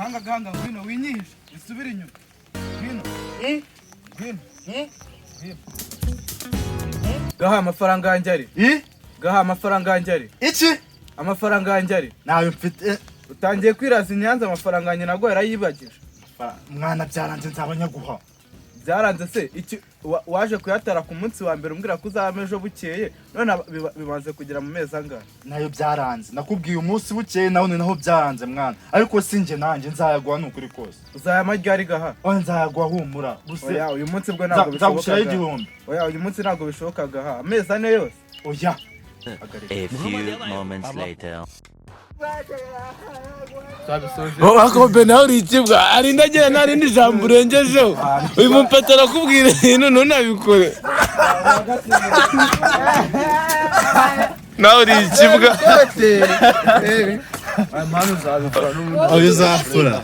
Gahanga ngwino winyihishe isubira inyuma ngwino Gaha amafaranga yanjye ari Gaha amafaranga yanjye ari iki amafaranga yanjye ari nawe mfite utangiye kwiraza Nyanza amafaranga yanjye nago yarayibagije mwana byaranze nzabanyaguha byaranze se iki waje kuyatara ku munsi wa mbere umbwira ko uzamejo bukeye none bibanze kugira mu mezi angana nayo byaranze nakubwiye umunsi bukeye none naho byaranze mwana ariko sinje nanjye nzayaguha nukuri kose uzayamajya ari Gaha nzayaguha humura oya uyu munsi bwo ntabwo bishoboka oya uyu munsi ntabwo bishoboka Gaha amezi ane yose oya A few moments later. Ako bena uri ikibwa ari ndagira nari ndi jambo urengejeho uyu mupetera kubwira ibintu ntunabikore nawe uri ikibwa manu uzabikora uzafura